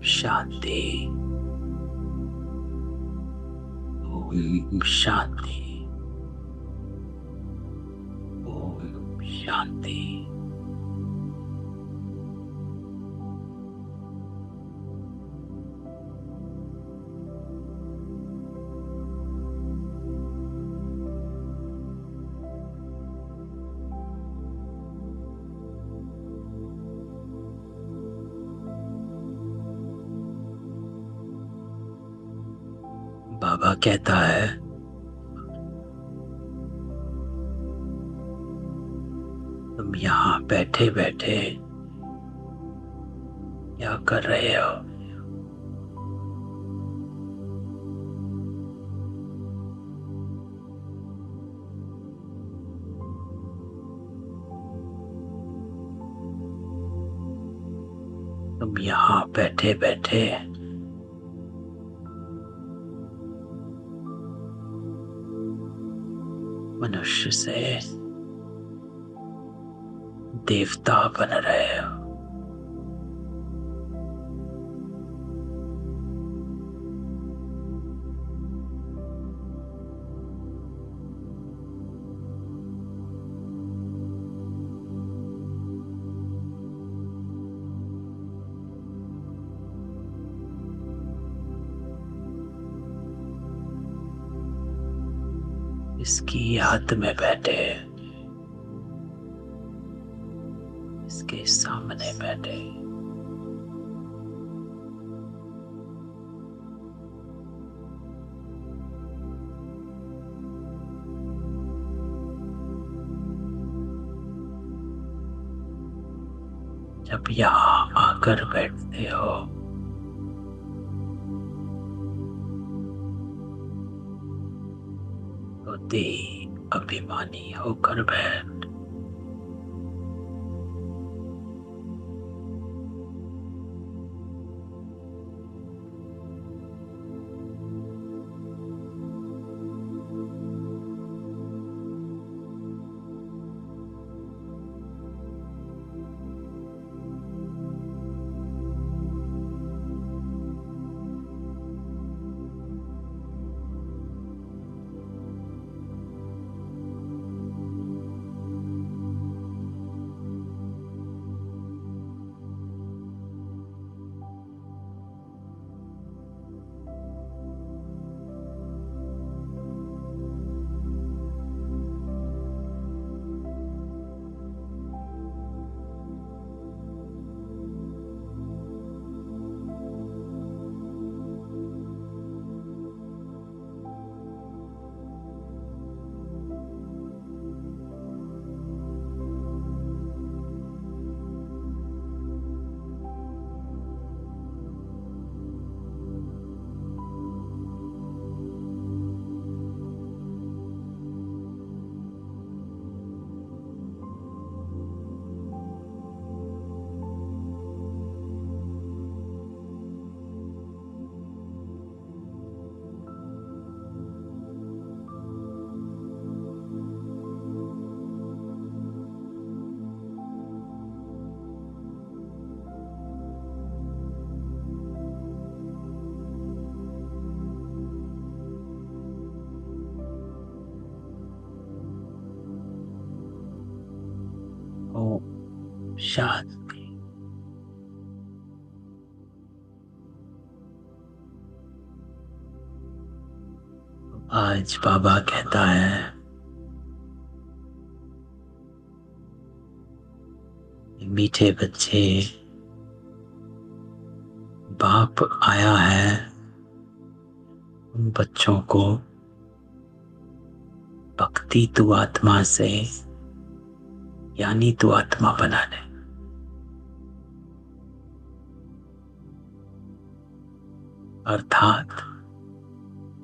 शांति। ओम शांति। ओम शांति। बाबा कहता है, तुम यहाँ बैठे बैठे क्या कर रहे हो? तुम यहाँ बैठे बैठे मनुष्य से देवता बन रहे हो। इसकी याद में बैठे, इसके सामने बैठे। जब यहाँ आकर बैठते हो तो देह अभिमानी होकर बैठ। ओम शांति। आज बाबा कहता है, मीठे बच्चे, बाप आया है उन बच्चों को भक्ति तू आत्मा से यानी तू आत्मा बनाने। अर्थात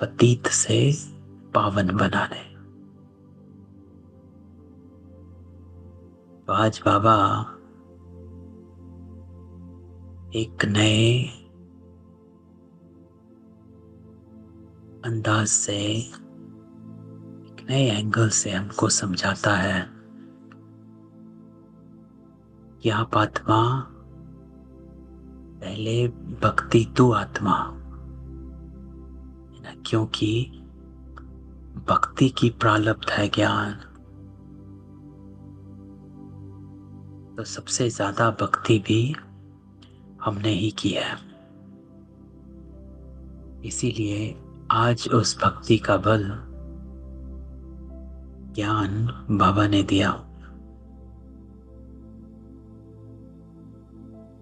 पतित से पावन बनाने। तो आज बाबा एक नए अंदाज से, एक नए एंगल से हमको समझाता है कि आप आत्मा पहले भक्ति तू आत्मा है ना, क्योंकि भक्ति की प्रारब्ध है ज्ञान। तो सबसे ज्यादा भक्ति भी हमने ही की है, इसीलिए आज उस भक्ति का बल ज्ञान बाबा ने दिया।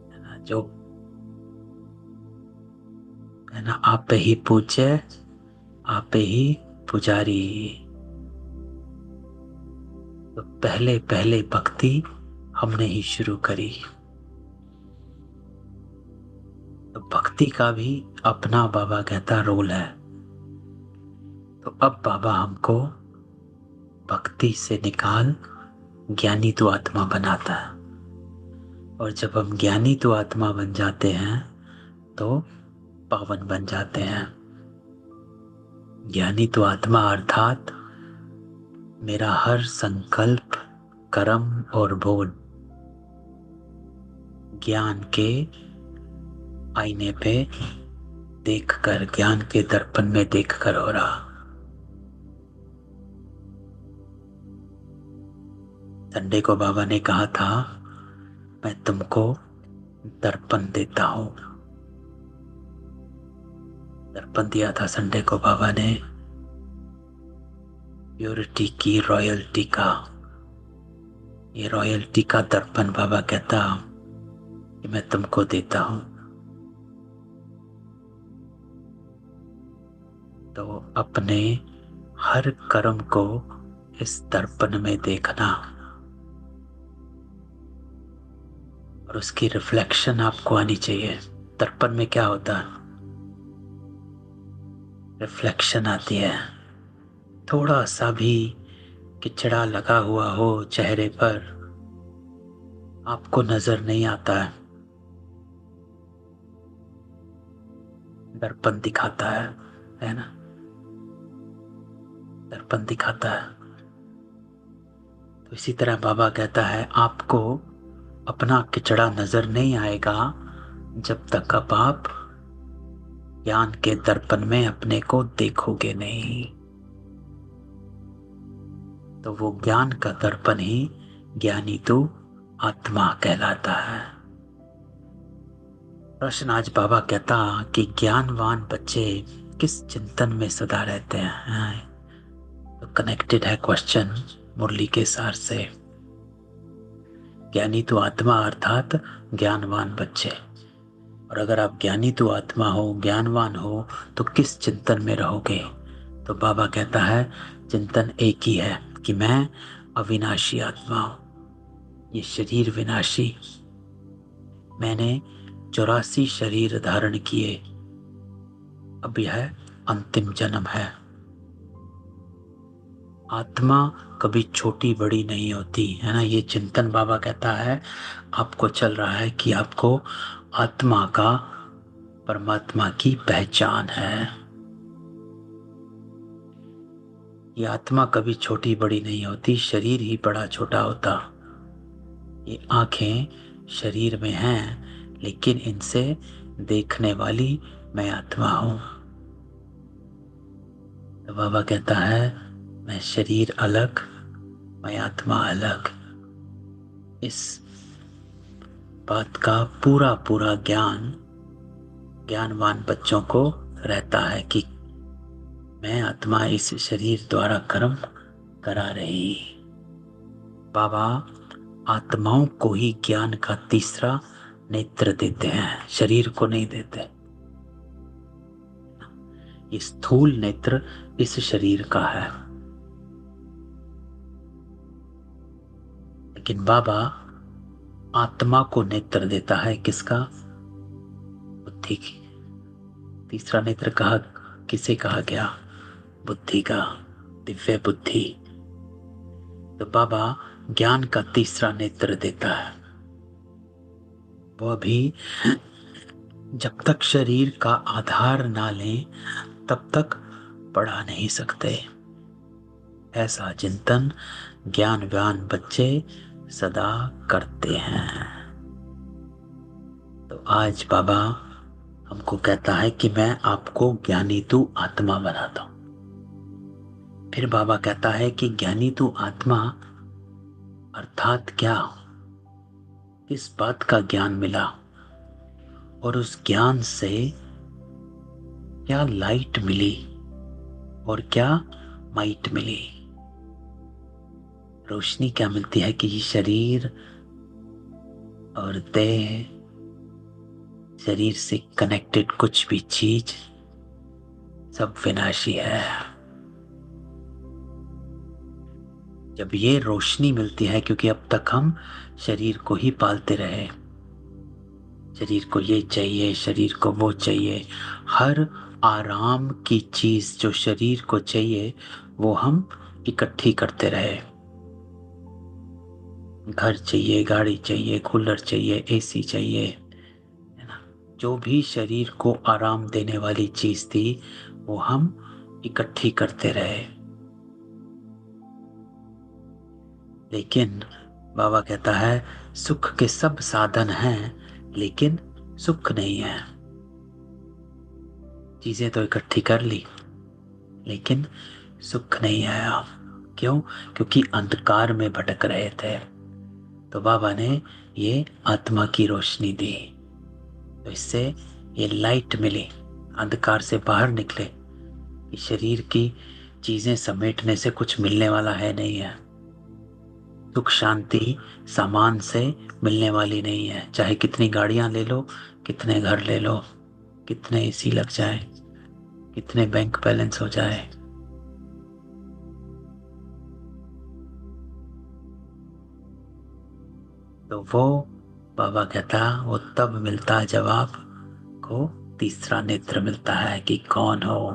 है ना, जो है ना, आप ही पूज्य आप ही पुजारी। तो पहले पहले भक्ति हमने ही शुरू करी। तो भक्ति का भी अपना बाबा कहता रोल है। तो अब बाबा हमको भक्ति से निकाल ज्ञानी तो आत्मा बनाता है। और जब हम ज्ञानी तो आत्मा बन जाते हैं तो पावन बन जाते हैं। ज्ञानी तो आत्मा अर्थात मेरा हर संकल्प, कर्म और बोल ज्ञान के आईने पे देखकर, ज्ञान के दर्पण में देखकर हो रहा। संडे को बाबा ने कहा था, मैं तुमको दर्पण देता हूं। दर्पण दिया था संडे को बाबा ने, प्योरिटी की, रॉयल्टी का। ये रॉयल्टी का दर्पण बाबा कहता कि मैं तुमको देता हूं। तो अपने हर कर्म को इस दर्पण में देखना और उसकी रिफ्लेक्शन आपको आनी चाहिए। दर्पण में क्या होता है? रिफ्लेक्शन आती है। थोड़ा सा भी किचड़ा लगा हुआ हो चेहरे पर, आपको नजर नहीं आता है, दर्पण दिखाता है ना? दर्पण दिखाता है। तो इसी तरह बाबा कहता है, आपको अपना किचड़ा नजर नहीं आएगा जब तक अब आप ज्ञान के दर्पण में अपने को देखोगे नहीं। तो वो ज्ञान का दर्पण ही ज्ञानी तो आत्मा कहलाता है। प्रश्न आज बाबा कहता कि ज्ञानवान बच्चे किस चिंतन में सदा रहते हैं। तो कनेक्टेड है क्वेश्चन मुरली के सार से। ज्ञानी तो आत्मा अर्थात ज्ञानवान बच्चे। और अगर आप ज्ञानी तो आत्मा हो, ज्ञानवान हो, तो किस चिंतन में रहोगे? तो बाबा कहता है, चिंतन एक ही है कि मैं अविनाशी आत्मा हूं। ये शरीर विनाशी, मैंने 84 शरीर धारण किए, अब यह अंतिम जन्म है। आत्मा कभी छोटी बड़ी नहीं होती, है ना? ये चिंतन बाबा कहता है आपको चल रहा है कि आपको आत्मा का, परमात्मा की पहचान है। ये आत्मा कभी छोटी बड़ी नहीं होती, शरीर ही बड़ा छोटा होता। ये आंखें शरीर में हैं, लेकिन इनसे देखने वाली मैं आत्मा हूं। तो बाबा कहता है, मैं शरीर अलग, मैं आत्मा अलग। इस बात का पूरा पूरा ज्ञान ज्ञानवान बच्चों को रहता है कि मैं आत्मा इस शरीर द्वारा कर्म करा रही। बाबा आत्माओं को ही ज्ञान का तीसरा नेत्र देते हैं, शरीर को नहीं देते। ये स्थूल नेत्र इस शरीर का है, लेकिन बाबा आत्मा को नेत्र देता है। किसका? बुद्धि की। तीसरा नेत्र कहा, किसे कहा गया? बुद्धि का, दिव्य बुद्धि। तो बाबा ज्ञान का तीसरा नेत्र देता है। वो भी जब तक शरीर का आधार ना लें तब तक पढ़ा नहीं सकते। ऐसा चिंतन ज्ञानवान बच्चे सदा करते हैं। तो आज बाबा हमको कहता है कि मैं आपको ज्ञानी तू आत्मा बनाता हूं। फिर बाबा कहता है कि ज्ञानी तू आत्मा अर्थात क्या, किस बात का ज्ञान मिला और उस ज्ञान से क्या लाइट मिली और क्या माइट मिली। रोशनी क्या मिलती है कि ये शरीर और देह, शरीर से कनेक्टेड कुछ भी चीज सब विनाशी है। जब ये रोशनी मिलती है, क्योंकि अब तक हम शरीर को ही पालते रहे, शरीर को ये चाहिए, शरीर को वो चाहिए, हर आराम की चीज जो शरीर को चाहिए वो हम इकट्ठी करते रहे। घर चाहिए, गाड़ी चाहिए, कूलर चाहिए, एसी चाहिए, है ना। जो भी शरीर को आराम देने वाली चीज थी वो हम इकट्ठी करते रहे। लेकिन बाबा कहता है सुख के सब साधन हैं लेकिन सुख नहीं है। चीजें तो इकट्ठी कर ली लेकिन सुख नहीं आया। क्यों? क्योंकि अंधकार में भटक रहे थे। तो बाबा ने ये आत्मा की रोशनी दी, तो इससे ये लाइट मिली, अंधकार से बाहर निकले कि शरीर की चीजें समेटने से कुछ मिलने वाला है नहीं है। सुख शांति सामान से मिलने वाली नहीं है। चाहे कितनी गाड़ियां ले लो, कितने घर ले लो, कितने एसी लग जाए, कितने बैंक बैलेंस हो जाए, तो वो बाबा कहता वो तब मिलता जब आपको तीसरा नेत्र मिलता है कि कौन हो।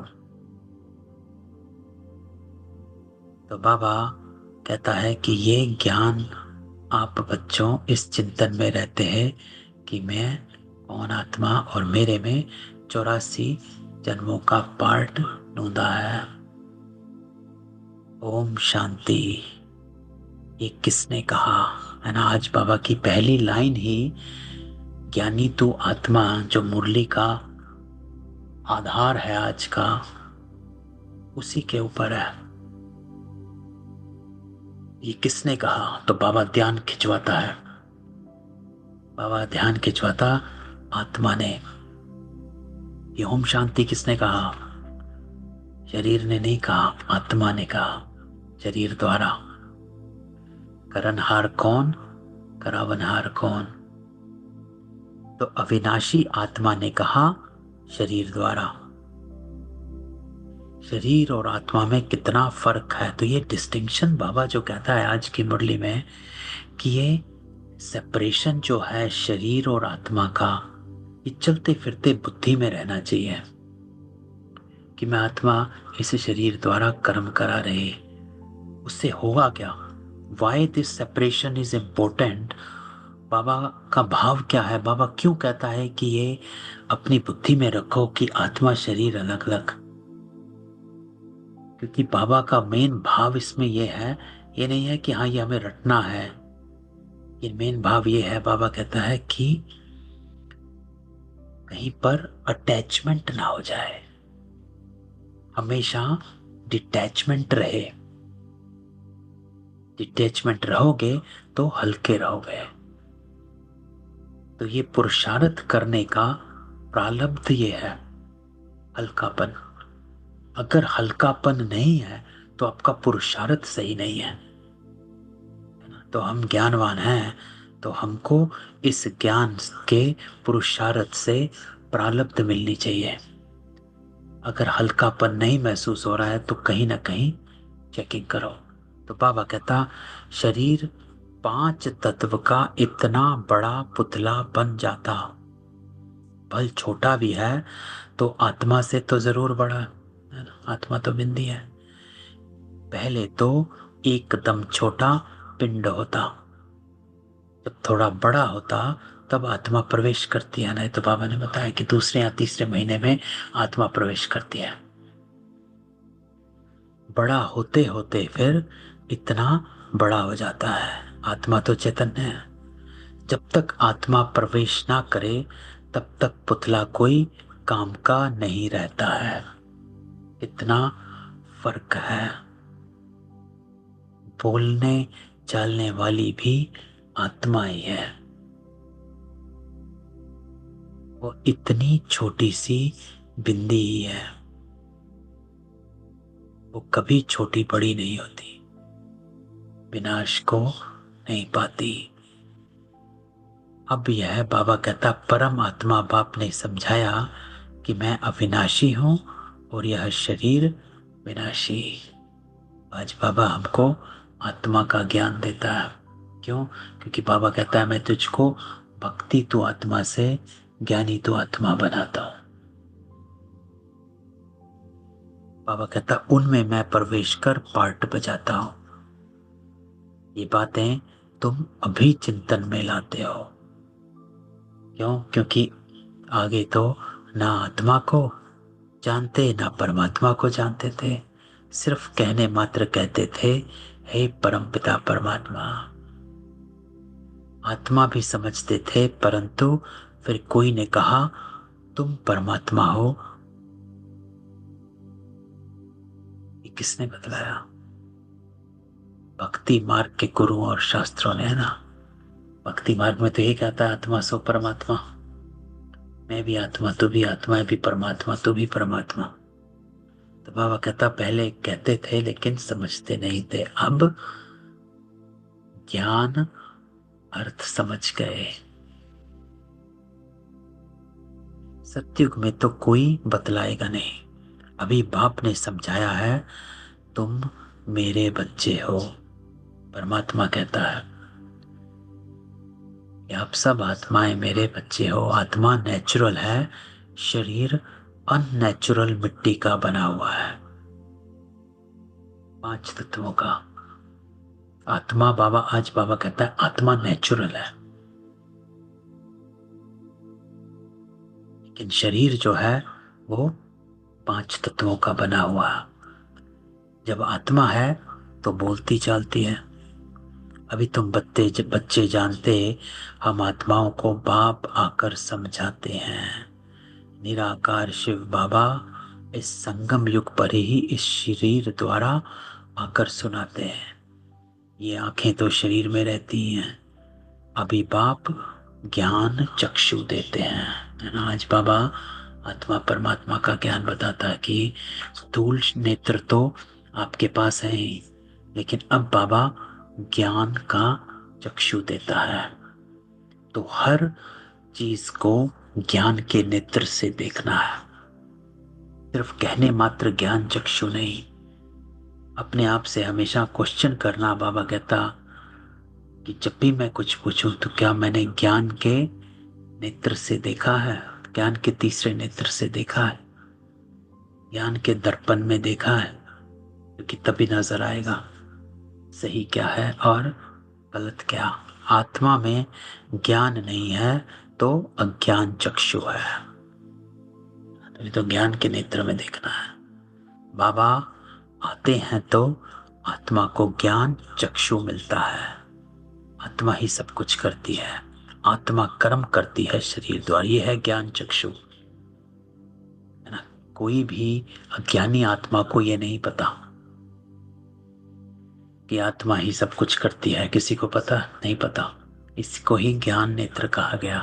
तो बाबा कहता है कि ये ज्ञान आप बच्चों इस चिंतन में रहते हैं कि मैं कौन आत्मा और मेरे में 84 जन्मों का पार्ट ढूंढा है। ओम शांति। ये किसने कहा, है ना। आज बाबा की पहली लाइन ही ज्ञानी तू आत्मा, जो मुरली का आधार है आज का, उसी के ऊपर है। ये किसने कहा? तो बाबा ध्यान खिंचवाता है। बाबा ध्यान खिंचवाता आत्मा ने। ये ओम शांति किसने कहा? शरीर ने नहीं कहा, आत्मा ने कहा, शरीर द्वारा। करनहार कौन, करावनहार कौन? तो अविनाशी आत्मा ने कहा शरीर द्वारा। शरीर और आत्मा में कितना फर्क है। तो ये डिस्टिंक्शन बाबा जो कहता है आज की मुरली में कि ये सेपरेशन जो है शरीर और आत्मा का, ये चलते फिरते बुद्धि में रहना चाहिए कि मैं आत्मा इस शरीर द्वारा कर्म करा रहे। उससे होगा क्या? Why this separation is important? बाबा का भाव क्या है? बाबा क्यों कहता है कि ये अपनी बुद्धि में रखो कि आत्मा शरीर अलग अलग? क्योंकि बाबा का मेन भाव इसमें ये है, ये नहीं है कि हाँ ये हमें रटना है। ये मेन भाव ये है, बाबा कहता है कि कहीं पर अटैचमेंट ना हो जाए, हमेशा डिटैचमेंट रहे। डिटैचमेंट रहोगे तो हल्के रहोगे। तो ये पुरुषार्थ करने का प्रारब्ध ये है, हल्कापन। अगर हल्कापन नहीं है तो आपका पुरुषार्थ सही नहीं है। तो हम ज्ञानवान हैं तो हमको इस ज्ञान के पुरुषार्थ से प्रारब्ध मिलनी चाहिए। अगर हल्कापन नहीं महसूस हो रहा है तो कहीं ना कहीं चेकिंग करो। तो बाबा कहता शरीर 5 तत्व का इतना बड़ा पुतला बन जाता, भल छोटा भी है तो आत्मा से तो जरूर बड़ा है ना। आत्मा तो बिंदी है। पहले तो एकदम छोटा पिंड होता, जब थोड़ा बड़ा होता तब आत्मा प्रवेश करती है। ना तो बाबा ने बताया कि दूसरे या तीसरे महीने में आत्मा प्रवेश करती है। बड़ा होते होते फिर इतना बड़ा हो जाता है। आत्मा तो चैतन्य है। जब तक आत्मा प्रवेश ना करे तब तक पुतला कोई काम का नहीं रहता है। इतना फर्क है। बोलने चालने वाली भी आत्मा ही है। वो इतनी छोटी सी बिंदी ही है। वो कभी छोटी बड़ी नहीं होती, विनाश को नहीं पाती। अब यह बाबा कहता, परम आत्मा बाप ने समझाया कि मैं अविनाशी हूं और यह शरीर विनाशी। आज बाबा हमको आत्मा का ज्ञान देता है। क्यों? क्योंकि बाबा कहता है, मैं तुझको भक्ति तो आत्मा से, ज्ञानी तो आत्मा बनाता हूं। बाबा कहता, उनमें मैं प्रवेश कर पार्ट बजाता हूं। ये बातें तुम अभी चिंतन में लाते हो। क्यों? क्योंकि आगे तो ना आत्मा को जानते ना परमात्मा को जानते थे। सिर्फ कहने मात्र कहते थे, हे परमपिता परमात्मा। आत्मा भी समझते थे, परंतु फिर कोई ने कहा तुम परमात्मा हो। ये किसने बतलाया? भक्ति मार्ग के गुरु और शास्त्रों ने, है ना। भक्ति मार्ग में तो ये कहता है, आत्मा सो परमात्मा। मैं भी आत्मा, तू भी आत्मा, है भी परमात्मा, तू भी परमात्मा। तो बाबा कहता, पहले कहते थे लेकिन समझते नहीं थे, अब ज्ञान अर्थ समझ गए। सत्युग में तो कोई बतलाएगा नहीं। अभी बाप ने समझाया है, तुम मेरे बच्चे हो। परमात्मा कहता है कि आप सब आत्माएं मेरे बच्चे हो। आत्मा नेचुरल है, शरीर अननेचुरल मिट्टी का बना हुआ है, 5 तत्वों का। आत्मा आज बाबा कहता है आत्मा नेचुरल है, लेकिन शरीर जो है वो 5 तत्वों का बना हुआ है। जब आत्मा है तो बोलती चालती है। अभी तुम बच्चे जानते, हम आत्माओं को बाप आकर समझाते हैं। निराकार शिव बाबा इस संगम युग पर ही इस शरीर द्वारा आकर सुनाते हैं। ये आंखें तो शरीर में रहती हैं। अभी बाप ज्ञान चक्षु देते हैं, है ना। आज बाबा आत्मा परमात्मा का ज्ञान बताता है कि स्थूल नेत्र तो आपके पास है ही, लेकिन अब बाबा ज्ञान का चक्षु देता है। तो हर चीज को ज्ञान के नेत्र से देखना है। सिर्फ कहने मात्र ज्ञान चक्षु नहीं, अपने आप से हमेशा क्वेश्चन करना। बाबा कहता कि जब भी मैं कुछ पूछूं तो क्या मैंने ज्ञान के नेत्र से देखा है, ज्ञान के तीसरे नेत्र से देखा है, ज्ञान के दर्पण में देखा है, क्योंकि तभी नजर आएगा सही क्या है और गलत क्या। आत्मा में ज्ञान नहीं है तो अज्ञान चक्षु है, तो ज्ञान के नेत्र में देखना है। बाबा आते हैं तो आत्मा को ज्ञान चक्षु मिलता है। आत्मा ही सब कुछ करती है, आत्मा कर्म करती है शरीर द्वारा। ये है ज्ञान चक्षु, है ना। कोई भी अज्ञानी आत्मा को ये नहीं पता कि आत्मा ही सब कुछ करती है। किसी को पता नहीं, पता। इसको ही ज्ञान नेत्र कहा गया।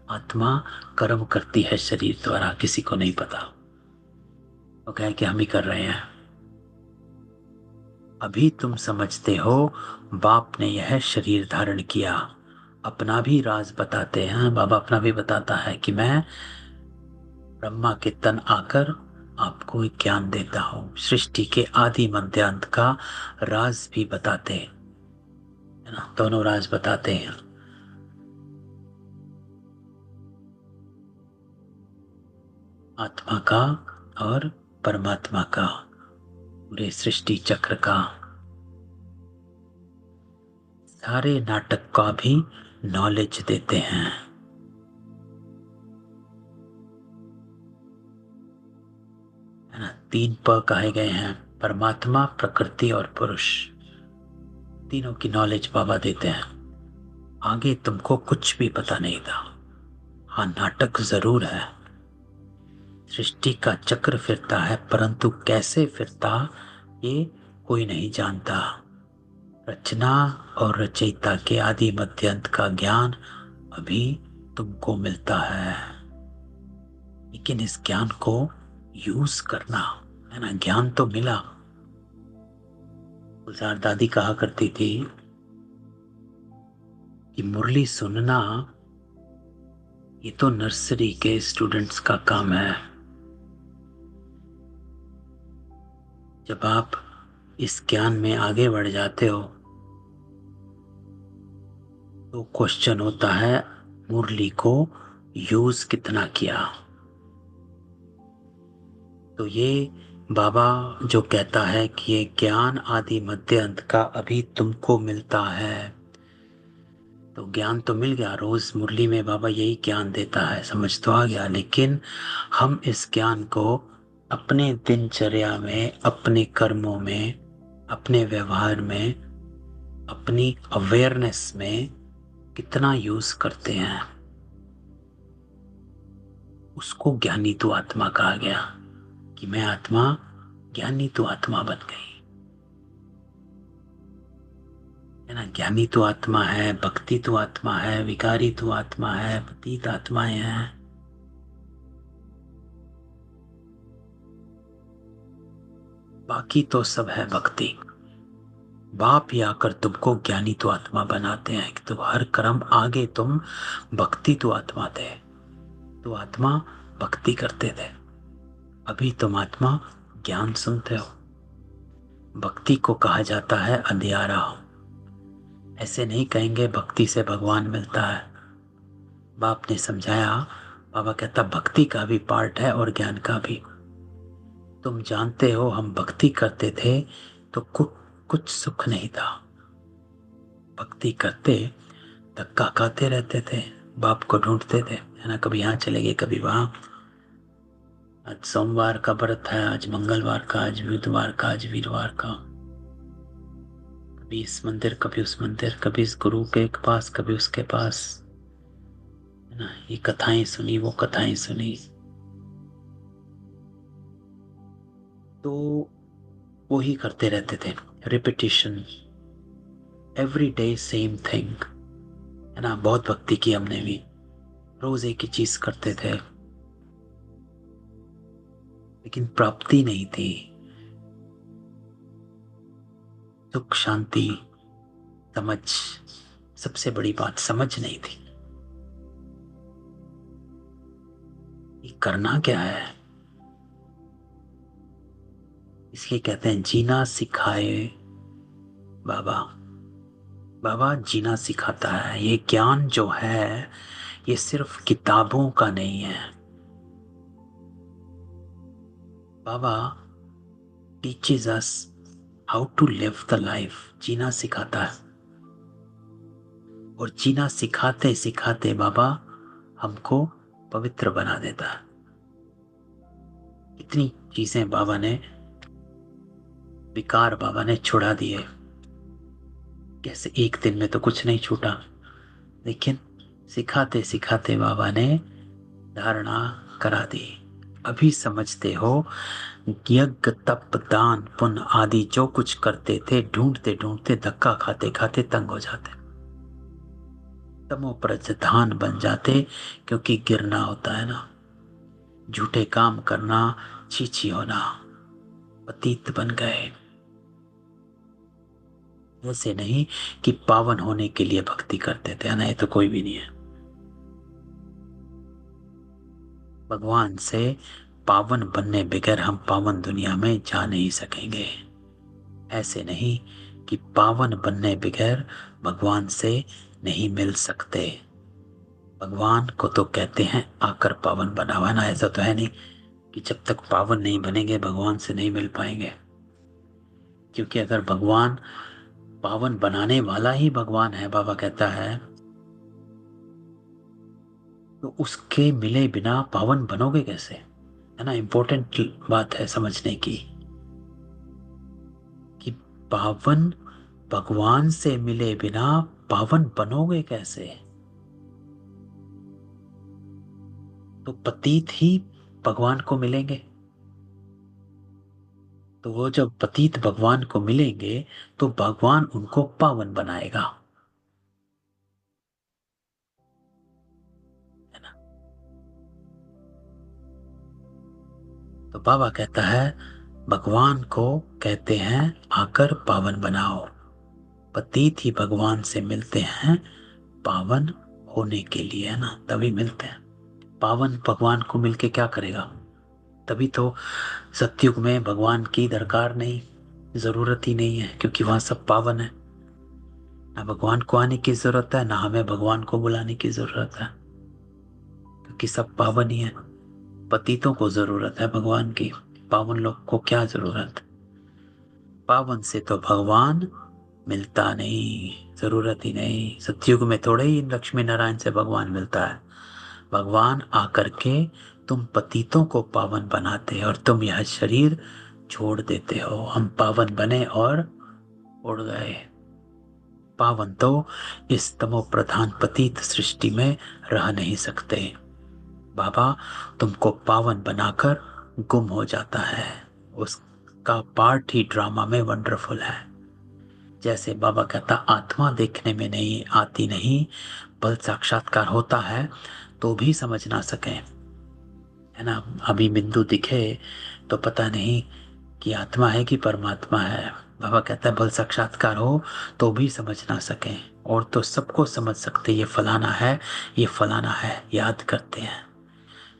आत्मा कर्म करती है शरीर द्वारा, किसी को नहीं पता। वो कहे कि हम ही कर रहे हैं। अभी तुम समझते हो, बाप ने यह शरीर धारण किया। अपना भी राज बताते हैं बाबा, अपना भी बताता है कि मैं ब्रह्मा के तन आकर आपको ज्ञान देता हूं। सृष्टि के आदि मध्यांत का राज भी बताते हैं, है ना। दोनों राज बताते हैं। आत्मा का और परमात्मा का, पूरे सृष्टि चक्र का, सारे नाटक का भी नॉलेज देते हैं, है ना। 3 प कहे गए हैं, परमात्मा, प्रकृति और पुरुष। तीनों की नॉलेज बाबा देते हैं। आगे तुमको कुछ भी पता नहीं था, हाँ, नाटक जरूर है। सृष्टि का चक्र फिरता है, परंतु कैसे फिरता ये कोई नहीं जानता। रचना और रचयिता के आदि मध्य अंत का ज्ञान अभी तुमको मिलता है, लेकिन इस ज्ञान को यूज करना है ना। ज्ञान तो मिला। गुलजार दादी कहा करती थी कि मुरली सुनना ये तो नर्सरी के स्टूडेंट्स का काम है। जब आप इस ज्ञान में आगे बढ़ जाते हो तो क्वेश्चन होता है मुरली को यूज कितना किया। तो ये बाबा जो कहता है कि ये ज्ञान आदि मध्य अंत का अभी तुमको मिलता है, तो ज्ञान तो मिल गया। रोज मुरली में बाबा यही ज्ञान देता है, समझ तो आ गया। लेकिन हम इस ज्ञान को अपने दिनचर्या में, अपने कर्मों में, अपने व्यवहार में, अपनी अवेयरनेस में कितना यूज करते हैं, उसको ज्ञानी तू आत्मा कहा गया। कि मैं आत्मा, ज्ञानी तू आत्मा बन गई, है ना। ज्ञानी तो आत्मा है, भक्ति तो आत्मा है, विकारी तो आत्मा है, पतित आत्माएं हैं। बाकी तो सब है भक्ति। बाप ही आकर तुमको ज्ञानी तो आत्मा बनाते हैं कि तो हर कर्म आगे तुम भक्ति तो आत्मा थे, तो आत्मा भक्ति करते थे। अभी तुम आत्मा ज्ञान सुनते हो। भक्ति को कहा जाता है अंधियारा। ऐसे नहीं कहेंगे भक्ति से भगवान मिलता है। बाप ने समझाया, बाबा कहता भक्ति का भी पार्ट है और ज्ञान का भी। तुम जानते हो हम भक्ति करते थे तो कुछ सुख नहीं था। भक्ति करते धक्का खाते रहते थे, बाप को ढूंढते थे, है ना। कभी यहाँ चले गए, कभी वहां। आज सोमवार का व्रत है, आज मंगलवार का, आज बुधवार का, आज वीरवार का। कभी इस मंदिर, कभी उस मंदिर, कभी इस गुरु के पास, कभी उसके पास, है ना। ये कथाएं सुनी, वो कथाएं सुनी। तो वही करते रहते थे, repetition, every day same thing, है ना। बहुत भक्ति की हमने भी, रोज एक ही चीज करते थे, लेकिन प्राप्ति नहीं थी। सुख, शांति, समझ, सबसे बड़ी बात समझ नहीं थी। ये करना क्या है, इसलिए कहते हैं जीना सिखाए बाबा। बाबा जीना सिखाता है। ये ज्ञान जो है ये सिर्फ किताबों का नहीं है। बाबा teaches us how to live the life. जीना सिखाता है, और जीना सिखाते सिखाते बाबा हमको पवित्र बना देता है। इतनी चीजें बाबा ने, विकार बाबा ने छुड़ा दिए। कैसे एक दिन में तो कुछ नहीं छूटा, लेकिन सिखाते सिखाते बाबा ने धारणा करा दी। अभी समझते हो, यज्ञ तप दान पुण्य आदि जो कुछ करते थे, ढूंढते ढूंढते धक्का खाते खाते तंग हो जाते, तमो प्रधान बन जाते। क्योंकि गिरना होता है ना, झूठे काम करना, छीछी होना, पतित बन गए। ऐसे नहीं कि पावन होने के लिए भक्ति करते थे, ना, ये तो कोई भी नहीं है। भगवान से पावन बनने बगैर हम पावन दुनिया में जा नहीं सकेंगे। ऐसे नहीं कि पावन बनने बगैर भगवान से नहीं मिल सकते। भगवान को तो कहते हैं आकर पावन बना हुआ, ना। ऐसा तो है नहीं कि जब तक पावन नहीं बनेंगे भगवान से नहीं मिल पाएंगे। क्योंकि अगर भगवान पावन बनाने वाला ही भगवान है, बाबा कहता है, तो उसके मिले बिना पावन बनोगे कैसे, है ना। इंपॉर्टेंट बात है समझने की कि पावन भगवान से मिले बिना पावन बनोगे कैसे। तो पतित ही भगवान को मिलेंगे। तो वो जब पतित भगवान को मिलेंगे तो भगवान उनको पावन बनाएगा, है ना। तो बाबा कहता है भगवान को कहते हैं आकर पावन बनाओ। पतित ही भगवान से मिलते हैं पावन होने के लिए, है ना, तभी मिलते हैं। पावन भगवान को मिलके क्या करेगा? तभी तो सतयुग में भगवान की दरकार नहीं, जरूरत ही नहीं है, क्योंकि वहां सब पावन है। ना भगवान को आने की जरूरत है, ना हमें भगवान को बुलाने की जरूरत है, क्योंकि सब पावन ही है। पतितों को जरूरत है भगवान की, पावन लोग को क्या जरूरत? पावन से तो भगवान मिलता नहीं, जरूरत ही नहीं। सतयुग में थोड़े ही लक्ष्मी नारायण से भगवान मिलता है। भगवान आकर के तुम पतितों को पावन बनाते और तुम यह शरीर छोड़ देते हो। हम पावन बने और उड़ गए। पावन तो इस तमो प्रधान पतित सृष्टि में रह नहीं सकते। बाबा तुमको पावन बनाकर गुम हो जाता है। उसका पार्ट ही ड्रामा में वंडरफुल है। जैसे बाबा कहता आत्मा देखने में नहीं आती नहीं, बल साक्षात्कार होता है तो भी समझ ना सके, है ना। अभी बिंदु दिखे तो पता नहीं कि आत्मा है कि परमात्मा है। बाबा कहता है बल साक्षात्कार हो तो भी समझ ना सके, और तो सबको समझ सकते ये फलाना है, ये फलाना है, याद करते हैं,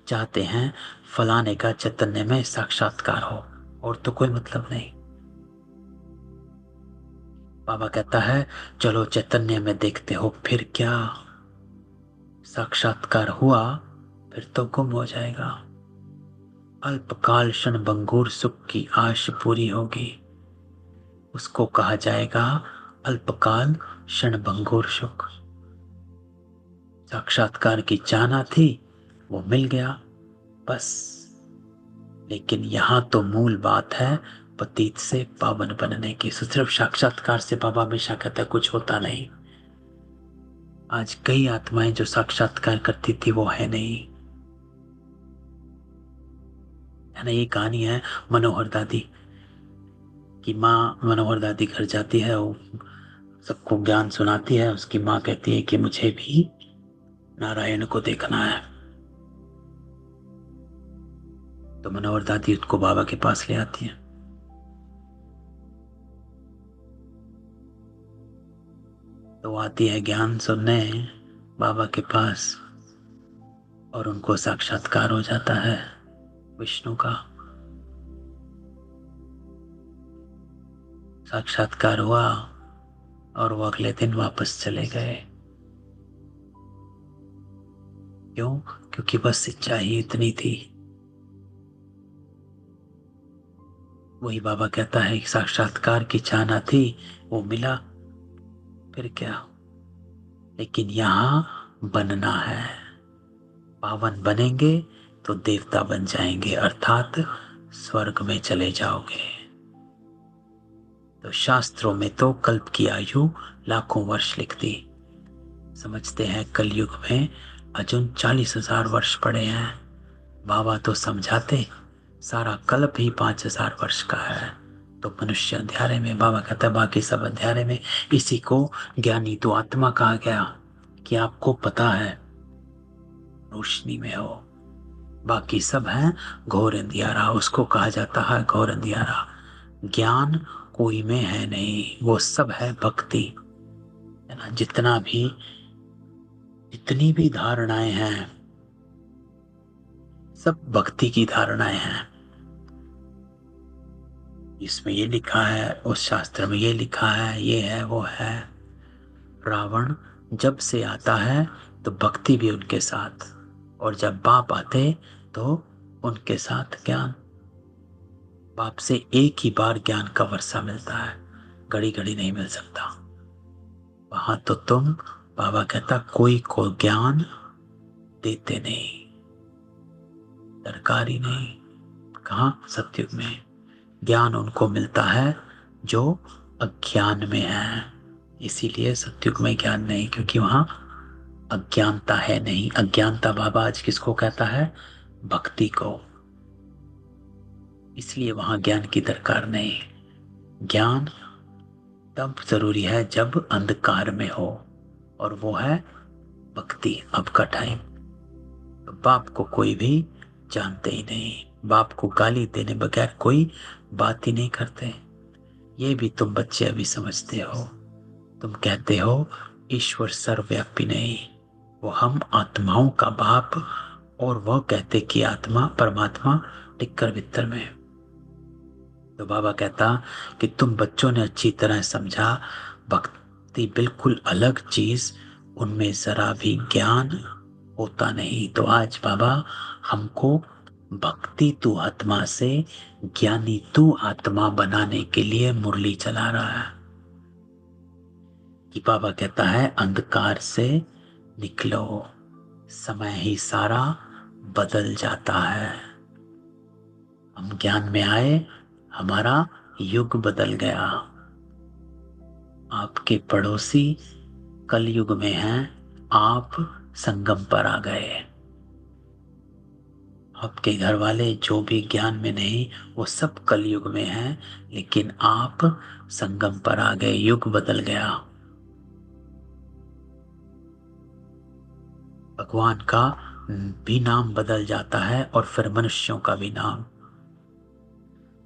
चाहते हैं फलाने का चैतन्य में साक्षात्कार हो, और तो कोई मतलब नहीं। बाबा कहता है चलो चैतन्य में देखते हो, फिर क्या साक्षात्कार हुआ फिर तो गुम हो जाएगा। अल्पकाल क्षण भंगुर सुख की आश पूरी होगी, उसको कहा जाएगा अल्पकाल क्षण भंगुर सुख। साक्षात्कार की चाहना थी, वो मिल गया बस। लेकिन यहां तो मूल बात है पतित से पावन बनने की। सिर्फ साक्षात्कार से बाबा हमेशा कहता कुछ होता नहीं। आज कई आत्माएं जो साक्षात्कार करती थी वो है नहीं, है ना। ये कहानी है मनोहर दादी की। माँ मनोहर दादी घर जाती है, वो सबको ज्ञान सुनाती है। उसकी माँ कहती है कि मुझे भी नारायण को देखना है। तो मनोहर दादी उसको बाबा के पास ले आती है। तो आती है ज्ञान सुनने बाबा के पास, और उनको साक्षात्कार हो जाता है विष्णु का। साक्षात्कार हुआ और वो अगले दिन वापस चले गए। क्यों? क्योंकि बस इच्छा ही इतनी थी। वही बाबा कहता है साक्षात्कार की चाहना थी, वो मिला, फिर क्या। लेकिन यहां बनना है। पावन बनेंगे तो देवता बन जाएंगे, अर्थात स्वर्ग में चले जाओगे। तो शास्त्रों में तो कल्प की आयु लाखों वर्ष लिख दी। समझते हैं कलयुग में अजुन 40,000 वर्ष पड़े हैं। बाबा तो समझाते सारा कल्प ही 5,000 वर्ष का है। तो मनुष्य अध्याय में बाबा कहता है बाकी सब अध्याय में इसी को ज्ञानी तो आत्मा कहा गया, कि आपको पता है रोशनी में हो। बाकी सब है घोर अंधियारा, उसको कहा जाता है घोर अंधियारा। ज्ञान कोई में है नहीं, वो सब है भक्ति, है ना। जितनी भी धारणाएं हैं सब भक्ति की धारणाएं हैं। इसमें ये लिखा है, उस शास्त्र में ये लिखा है, ये है वो है। रावण जब से आता है तो भक्ति भी उनके साथ, और जब बाप आते तो उनके साथ ज्ञान। बाप से एक ही बार ज्ञान का वर्षा मिलता है, घड़ी घड़ी नहीं मिल सकता। वहां तो तुम, बाबा कहता कोई को ज्ञान देते नहीं, दरकार ही नहीं। कहाँ? सतयुग में ज्ञान उनको मिलता है जो अज्ञान में है। इसीलिए सतयुग में ज्ञान नहीं, क्योंकि वहां अज्ञानता है नहीं। अज्ञानता बाबा आज किसको कहता है? भक्ति को। इसलिए वहां ज्ञान की दरकार नहीं। ज्ञान तब जरूरी है जब अंधकार में हो, और वो है भक्ति। अब का टाइम तो बाप को कोई भी जानते ही नहीं, बाप को गाली देने बगैर कोई बात ही नहीं करते। ये भी तुम बच्चे अभी समझते हो। तुम कहते हो ईश्वर सर्वव्यापी नहीं, वो हम आत्माओं का बाप, और वह कहते कि आत्मा परमात्मा टिक्कर बित्तर में। तो बाबा कहता कि तुम बच्चों ने अच्छी तरह समझा, भक्ति बिल्कुल अलग चीज, उनमें जरा भी ज्ञान होता नहीं। तो आज बाबा हमको भक्ति तू आत्मा से ज्ञानी तू आत्मा बनाने के लिए मुरली चला रहा है। कि बाबा कहता है अंधकार से निकलो, समय ही सारा बदल जाता है। हम ज्ञान में आए, हमारा युग बदल गया। आपके पड़ोसी कलयुग में हैं, आप संगम पर आ गए। आपके घर वाले जो भी ज्ञान में नहीं, वो सब कलयुग में हैं, लेकिन आप संगम पर आ गए। युग बदल गया। भगवान का भी नाम बदल जाता है और फिर मनुष्यों का भी नाम।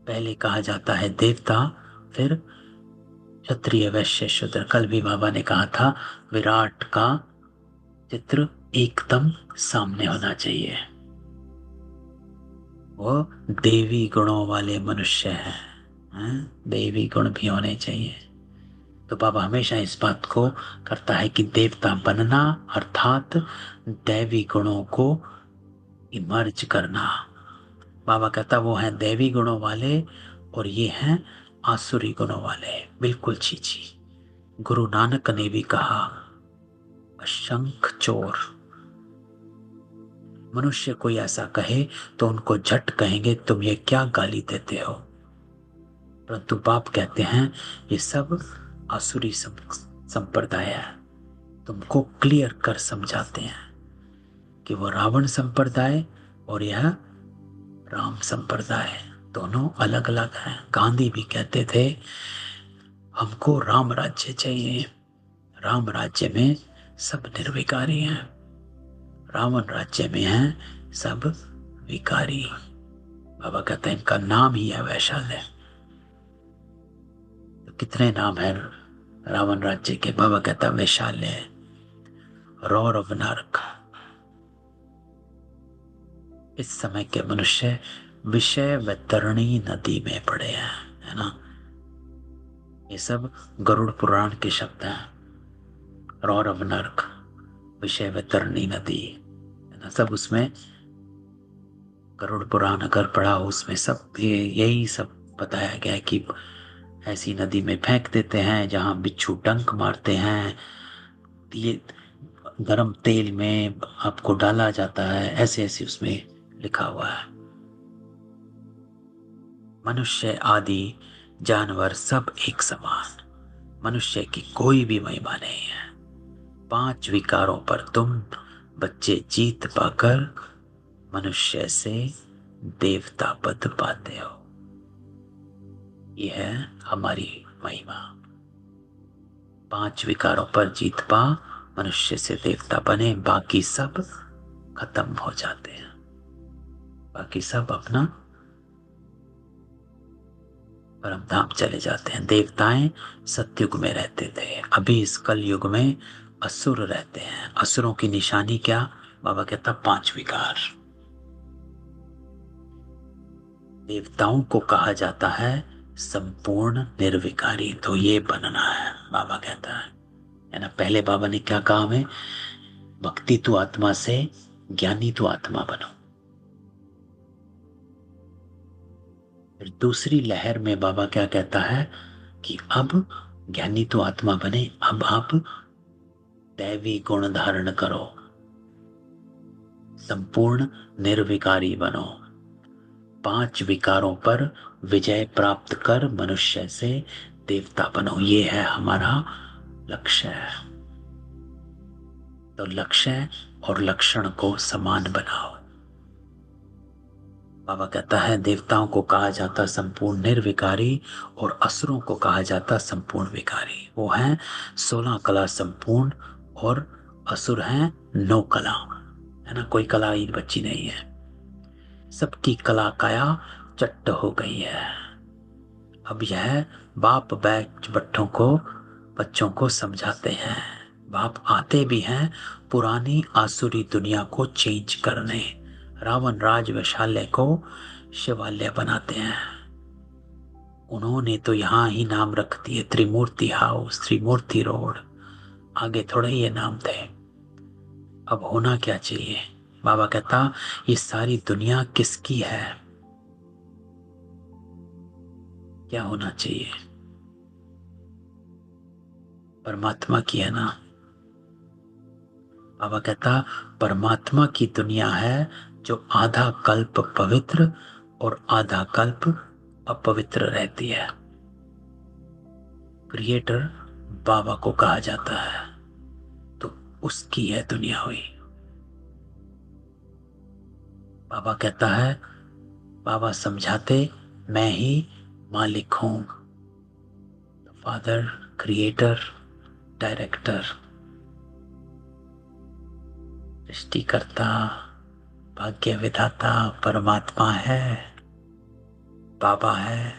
पहले कहा जाता है देवता, फिर क्षत्रिय, वैश्य, शूद्र। कल भी बाबा ने कहा था विराट का चित्र एकदम सामने होना चाहिए। वो देवी गुणों वाले मनुष्य हैं, देवी गुण भी होने चाहिए। तो बाबा हमेशा इस बात को करता है कि देवता बनना अर्थात दैवी गुणों को इमर्ज करना। बाबा कहता वो हैं दैवी गुणों वाले और ये हैं आसुरी गुणों वाले। बिल्कुल चीची। गुरु नानक ने भी कहा शंख चोर। मनुष्य कोई ऐसा कहे तो उनको झट कहेंगे तुम ये क्या गाली देते हो, परंतु बाप कहते हैं ये सब आसुरी संप्रदाय है। तुमको क्लियर कर समझाते हैं कि वो रावण संप्रदाय और यह राम संप्रदाय दोनों अलग अलग हैं। गांधी भी कहते थे हमको राम राज्य चाहिए। राम राज्य में सब निर्विकारी हैं, रावण राज्य में हैं सब विकारी। बाबा कहते हैं इनका नाम ही है वैशाल्य। तो कितने नाम है रावण राज्य के? बाबा कहता वैशाल्य, रौरव नरक। इस समय के मनुष्य विषय वैतरणी नदी में पड़े हैं, है ना। ये सब गरुड़ पुराण के शब्द हैं। रौरव नरक, विषय वैतरणी नदी, है ना। सब उसमें गरुड़ पुराण अगर पढ़ा हो उसमें सब यही सब बताया गया है कि ऐसी नदी में फेंक देते हैं जहां बिच्छू डंक मारते हैं। ये गरम तेल में आपको डाला जाता है, ऐसे ऐसे उसमें लिखा हुआ है। मनुष्य आदि जानवर सब एक समान, मनुष्य की कोई भी महिमा नहीं है। 5 विकारों पर तुम बच्चे जीत पाकर मनुष्य से देवता पद पाते हो। यह है हमारी महिमा। 5 विकारों पर जीत पा, मनुष्य से देवता बने, बाकी सब खत्म हो जाते हैं। बाकी सब अपना परम धाम चले जाते हैं। देवताएं सतयुग में रहते थे, अभी इस कल युग में असुर रहते हैं। असुरों की निशानी क्या? बाबा कहता 5 विकार। देवताओं को कहा जाता है संपूर्ण निर्विकारी, तो ये बनना है। बाबा कहता है ना। पहले बाबा ने क्या कहा हमें? भक्ति तू आत्मा से ज्ञानी तू आत्मा बनो। फिर दूसरी लहर में बाबा क्या कहता है कि अब ज्ञानी तो आत्मा बने, अब आप दैवी गुण धारण करो, संपूर्ण निर्विकारी बनो, 5 विकारों पर विजय प्राप्त कर मनुष्य से देवता बनो। ये है हमारा लक्ष्य है। तो लक्ष्य और लक्षण को समान बनाओ। बाबा कहता है देवताओं को कहा जाता संपूर्ण निर्विकारी और असुरों को कहा जाता संपूर्ण विकारी। वो हैं 16 कला संपूर्ण और असुर हैं 9 कला, है ना। कोई कला ही बच्ची नहीं है, सबकी कला काया चट्ट हो गई है। अब यह बाप बैच बच्चों को समझाते हैं। बाप आते भी हैं पुरानी आसुरी दुनिया को चेंज करने। रावण राज वैशाल्य को शिवालय बनाते हैं। उन्होंने तो यहाँ ही नाम रख दिए, त्रिमूर्ति हाउस, त्रिमूर्ति रोड। आगे थोड़े ये नाम थे। अब होना क्या चाहिए? बाबा कहता ये सारी दुनिया किसकी है? क्या होना चाहिए? परमात्मा की है ना। बाबा कहता परमात्मा की दुनिया है जो आधा कल्प पवित्र और आधा कल्प अपवित्र रहती है। क्रिएटर बाबा को कहा जाता है, तो उसकी है दुनिया हुई। बाबा कहता है, बाबा समझाते मैं ही मालिक हूं, फादर, क्रिएटर, डायरेक्टर, सृष्टिकर्ता, भाग्य विधाता परमात्मा है, बाबा है,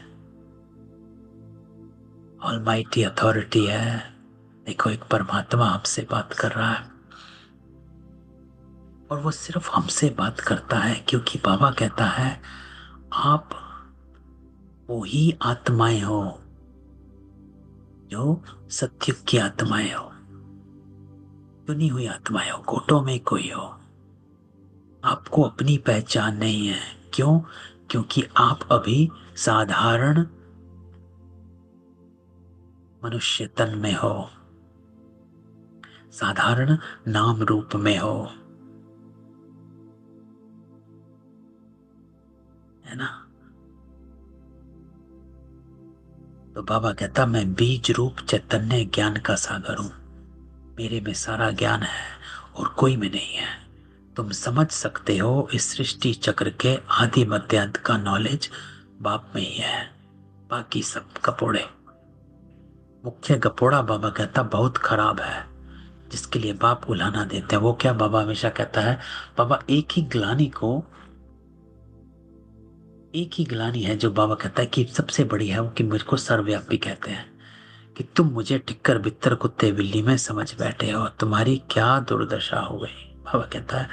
ऑलमाइटी अथॉरिटी है। देखो एक परमात्मा हमसे बात कर रहा है, और वो सिर्फ हमसे बात करता है क्योंकि बाबा कहता है आप वो ही आत्माएं हो जो सत्युग की आत्माएं हो, चुनी हुई आत्माएं हो, कोटों में कोई हो। आपको अपनी पहचान नहीं है। क्यों? क्योंकि आप अभी साधारण मनुष्य तन में हो, साधारण नाम रूप में हो, है ना। तो बाबा कहता मैं बीज रूप चैतन्य ज्ञान का सागर हूं, मेरे में सारा ज्ञान है और कोई में नहीं है। तुम समझ सकते हो इस सृष्टि चक्र के आदि मध्य अंत का नॉलेज बाप में ही है, बाकी सब कपोड़े। मुख्य कपोड़ा बाबा कहता बहुत खराब है, जिसके लिए बाप उलाहना देते हैं। वो क्या? बाबा हमेशा कहता है, बाबा एक ही ग्लानी है जो बाबा कहता है कि सबसे बड़ी है, वो कि मेरे को सर्वव्यापी कहते हैं कि तुम मुझे टिक्कर बित्तर कुत्ते बिल्ली में समझ बैठे हो, तुम्हारी क्या दुर्दशा हो गई। बाबा कहता है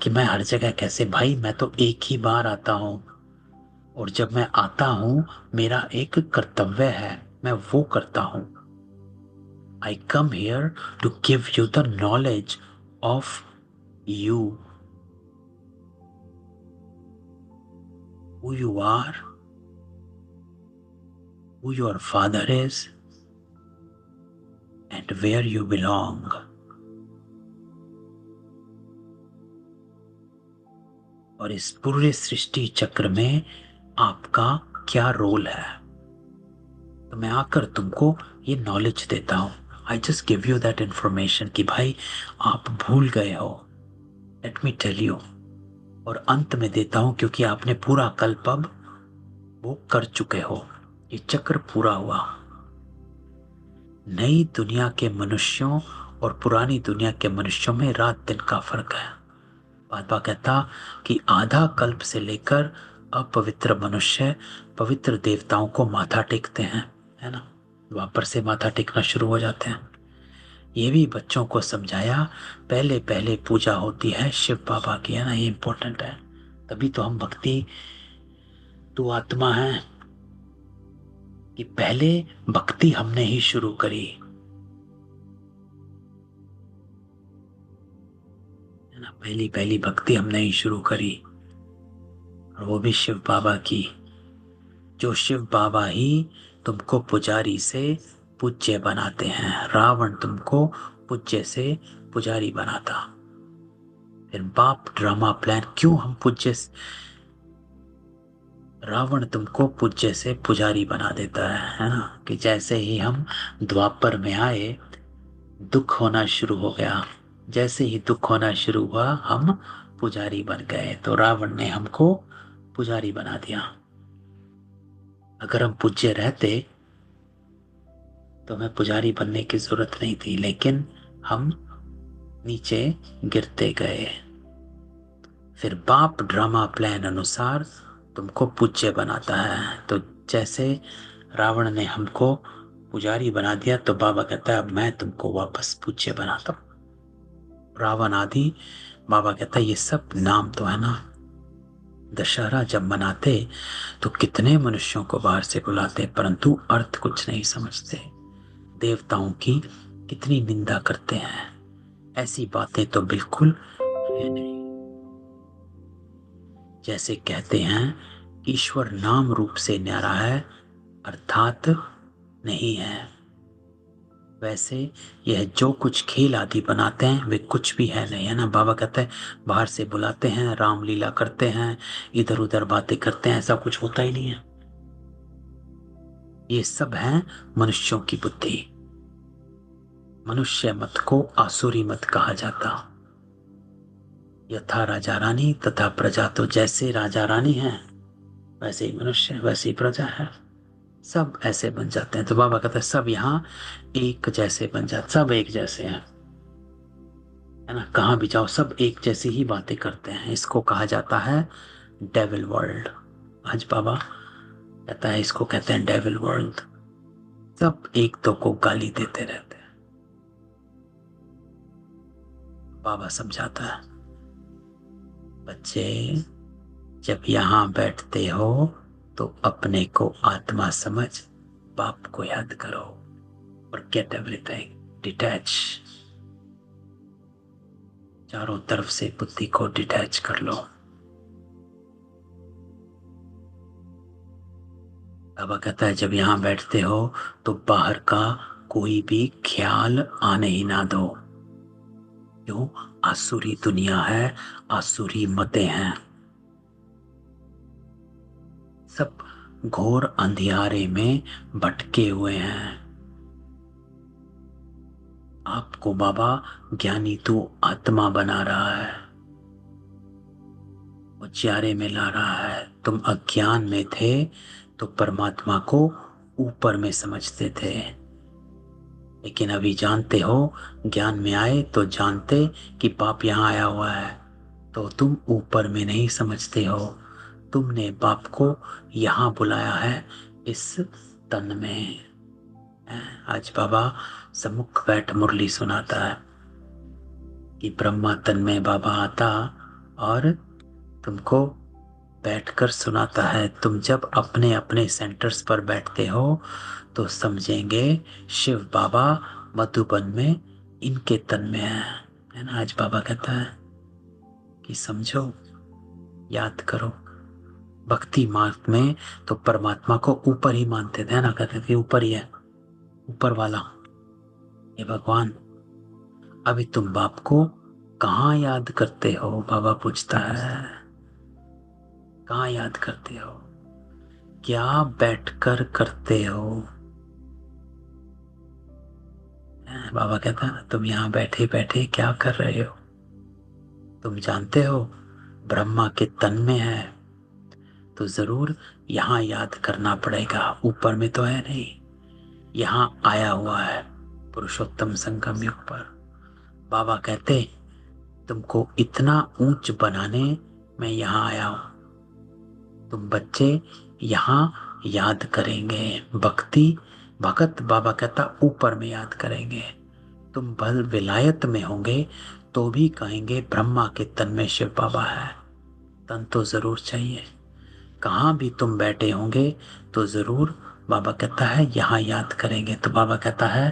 कि मैं हर जगह कैसे भाई, मैं तो एक ही बार आता हूं, और जब मैं आता हूं मेरा एक कर्तव्य है, मैं वो करता हूं। I come here to give you the knowledge of you, who you are, who your father is, and where you belong. और इस पूरे सृष्टि चक्र में आपका क्या रोल है। तो मैं आकर तुमको ये नॉलेज देता हूं। I just give you that information कि भाई आप भूल गए हो, लेट मी टेल यू। और अंत में देता हूं क्योंकि आपने पूरा कल्प अब वो कर चुके हो, ये चक्र पूरा हुआ। नई दुनिया के मनुष्यों और पुरानी दुनिया के मनुष्यों में रात दिन का फर्क है। बाबा कहता कि आधा कल्प से लेकर अपवित्र मनुष्य पवित्र देवताओं को माथा टेकते हैं, है ना। वापस से माथा टेकना शुरू हो जाते हैं। ये भी बच्चों को समझाया। पहले पहले पूजा होती है शिव बाबा की, है ना। ये इंपॉर्टेंट है। तभी तो हम भक्ति तू आत्मा है कि पहले भक्ति हमने ही शुरू करी, है ना। पहली पहली भक्ति हमने ही शुरू करी, और वो भी शिव बाबा की। जो शिव बाबा ही तुमको पुजारी से पूज्य बनाते हैं। रावण तुमको पूज्य से पुजारी बनाता। फिर बाप ड्रामा प्लान क्यों हम पूज्य, रावण तुमको पूज्य से पुजारी बना देता है ना। कि जैसे ही हम द्वापर में आए दुख होना शुरू हो गया, जैसे ही दुख होना शुरू हुआ हम पुजारी बन गए। तो रावण ने हमको पुजारी बना दिया। अगर हम पूज्य रहते तो हमें पुजारी बनने की जरूरत नहीं थी, लेकिन हम नीचे गिरते गए। फिर बाप ड्रामा प्लान अनुसार तुमको पूज्य बनाता है। तो जैसे रावण ने हमको पुजारी बना दिया, तो बाबा कहता है अब मैं तुमको वापस पूज्य बनाता हूं। रावण आदि बाबा कहता है ये सब नाम तो है ना। दशहरा जब मनाते तो कितने मनुष्यों को बाहर से बुलाते, परंतु अर्थ कुछ नहीं समझते। देवताओं की कितनी निंदा करते हैं। ऐसी बातें तो बिल्कुल है नहीं। जैसे कहते हैं ईश्वर नाम रूप से न्यारा है, अर्थात नहीं है, वैसे यह जो कुछ खेल आदि बनाते हैं वे कुछ भी है नहीं, है ना। बाबा कहते हैं बाहर से बुलाते हैं, रामलीला करते हैं, इधर उधर बातें करते हैं, ऐसा कुछ होता ही नहीं है। ये सब है मनुष्यों की बुद्धि। मनुष्य मत को आसुरी मत कहा जाता। यथा राजा रानी तथा प्रजा, तो जैसे राजा रानी है वैसे ही मनुष्य, वैसे ही प्रजा है, सब ऐसे बन जाते हैं। तो बाबा कहते हैं सब यहाँ एक जैसे बन जाते, सब एक जैसे हैं, है ना। कहाँ भी जाओ सब एक जैसी ही बातें करते हैं। इसको कहा जाता है डेविल वर्ल्ड। आज बाबा कहता है इसको कहते हैं डेविल वर्ल्ड। सब एक दो को गाली देते रहते हैं। बाबा समझाता है बच्चे जब यहां बैठते हो तो अपने को आत्मा समझ बाप को याद करो और गेट एवरीथिंग, डिटैच। चारों तरफ से बुद्धि को डिटैच कर लो। बाबा कहता है जब यहां बैठते हो तो बाहर का कोई भी ख्याल आने ही ना दो। क्यों? आसुरी दुनिया है, आसुरी मतें हैं, सब घोर अंधियारे में भटके हुए हैं। आपको बाबा ज्ञानी तू आत्मा बना रहा है, उजियारे में ला रहा है। तुम अज्ञान में थे तो परमात्मा को ऊपर में समझते थे, लेकिन अभी जानते हो, ज्ञान में आए तो जानते कि बाप यहाँ आया हुआ है, तो तुम ऊपर में नहीं समझते हो। तुमने बाप को यहाँ बुलाया है इस तन में। आज बाबा सम्मुख बैठ मुरली सुनाता है कि ब्रह्मा तन में बाबा आता और तुमको बैठकर सुनाता है। तुम जब अपने अपने सेंटर्स पर बैठते हो तो समझेंगे शिव बाबा मधुबन में इनके तन में है ना। आज बाबा कहता है कि समझो, याद करो। भक्ति मार्ग में तो परमात्मा को ऊपर ही मानते थे ना, कहते थे ऊपर ही है, ऊपर वाला ये भगवान। अभी तुम बाप को कहाँ याद करते हो? बाबा पूछता है कहाँ याद करते हो, क्या बैठकर करते हो? बाबा कहता है तुम यहाँ बैठे बैठे क्या कर रहे हो? तुम जानते हो ब्रह्मा के तन में है तो जरूर यहाँ याद करना पड़ेगा, ऊपर में तो है नहीं। यहाँ आया हुआ है पुरुषोत्तम संगम युग पर। बाबा कहते तुमको इतना ऊंच बनाने मैं यहाँ आया हूं। तुम बच्चे यहाँ याद करेंगे भक्ति भगत, बाबा कहता ऊपर में याद करेंगे। तुम भल विलायत में होंगे तो भी कहेंगे ब्रह्मा के तन में शिव बाबा है। तन तो जरूर चाहिए। कहाँ भी तुम बैठे होंगे तो जरूर बाबा कहता है यहाँ याद करेंगे। तो बाबा कहता है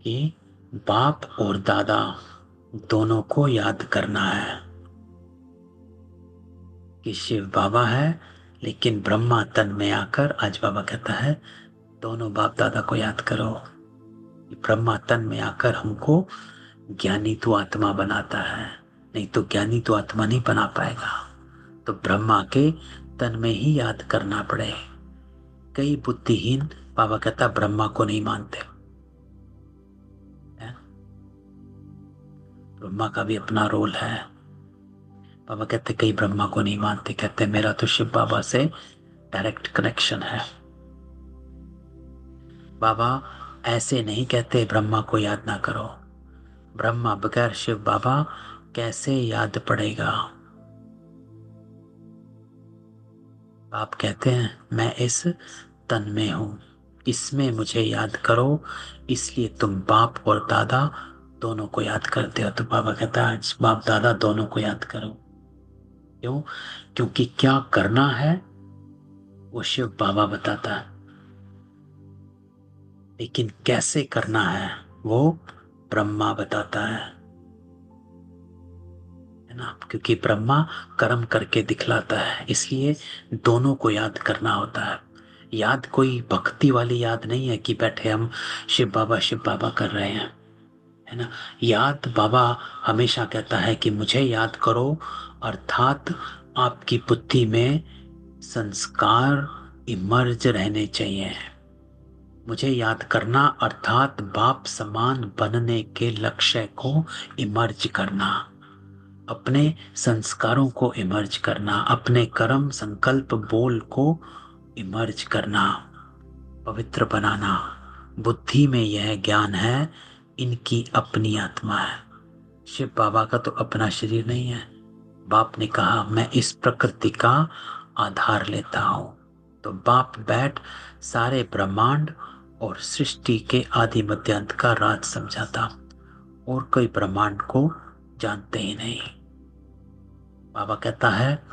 कि बाप और दादा दोनों को याद करना है कि शिव बाबा है, लेकिन ब्रह्मा तन में आकर आज बाबा कहता है दोनों बाप दादा को याद करो। ब्रह्मा तन में आकर हमको ज्ञानी तो आत्मा बनाता है, नहीं तो ज्ञानी तो आत्मा नहीं बना पाएगा। तो ब्रह्मा के तन में ही याद करना पड़े। कई बुद्धिहीन बाबा कहता ब्रह्मा को नहीं मानते, ब्रह्मा का भी अपना रोल है। बाबा कहते कई ब्रह्मा को नहीं मानते, कहते मेरा तो शिव बाबा से डायरेक्ट कनेक्शन है। बाबा ऐसे नहीं कहते ब्रह्मा को याद ना करो। ब्रह्मा बगैर शिव बाबा कैसे याद पड़ेगा। आप कहते हैं मैं इस तन में हूं, इसमें मुझे याद करो, इसलिए तुम बाप और दादा दोनों को याद करते हो। तो बाबा कहता है आज बाप दादा दोनों को याद करो। क्यों? क्योंकि क्या करना है वो शिव बाबा बताता है, लेकिन कैसे करना है वो ब्रह्मा बताता है ना। क्योंकि ब्रह्मा कर्म करके दिखलाता है, इसलिए दोनों को याद करना होता है। याद कोई भक्ति वाली याद नहीं है कि बैठे हम शिव बाबा कर रहे हैं, है ना। याद बाबा हमेशा कहता है कि मुझे याद करो, अर्थात आपकी बुद्धि में संस्कार इमर्ज रहने चाहिए। मुझे याद करना अर्थात बाप समान बनने के लक्ष्य को इमर्ज करना, अपने संस्कारों को इमर्ज करना, अपने कर्म संकल्प बोल को इमर्ज करना, पवित्र बनाना। बुद्धि में यह ज्ञान है, इनकी अपनी आत्मा है। शिव बाबा का तो अपना शरीर नहीं है। बाप ने कहा मैं इस प्रकृति का आधार लेता हूं। तो बाप बैठ सारे ब्रह्मांड और सृष्टि के आदि मध्यांत का राज समझाता, और कोई ब्रह्मांड को जानते ही नहीं। बाबा कहता है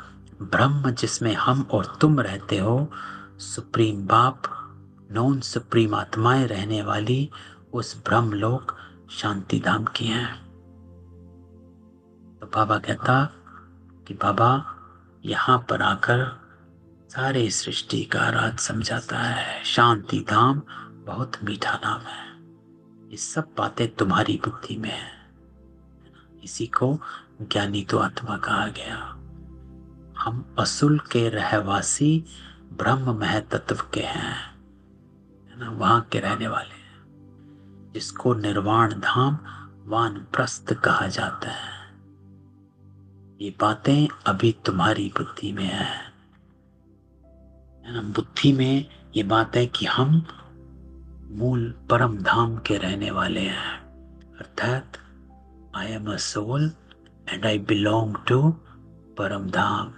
ब्रह्म जिसमें हम और तुम रहते हो, सुप्रीम बाप, नॉन सुप्रीम आत्माएं रहने वाली उस ब्रह्म लोक शांति धाम की हैं। तो बाबा कहता कि बाबा यहां पर आकर सारे सृष्टि का राज समझाता है। शांति धाम बहुत मीठा नाम है। ये सब बातें तुम्हारी बुद्धि में है। इसी को ज्ञानी तो आत्मा कहा गया। हम असुल के रहवासी ब्रह्म मह तत्व के हैं, है ना, वहां के रहने वाले हैं, जिसको निर्वाण धाम वानप्रस्थ कहा जाता है। ये बातें अभी तुम्हारी बुद्धि में है ना। बुद्धि में ये बात है कि हम मूल परम धाम के रहने वाले हैं, अर्थात I am a soul and I belong to परम धाम।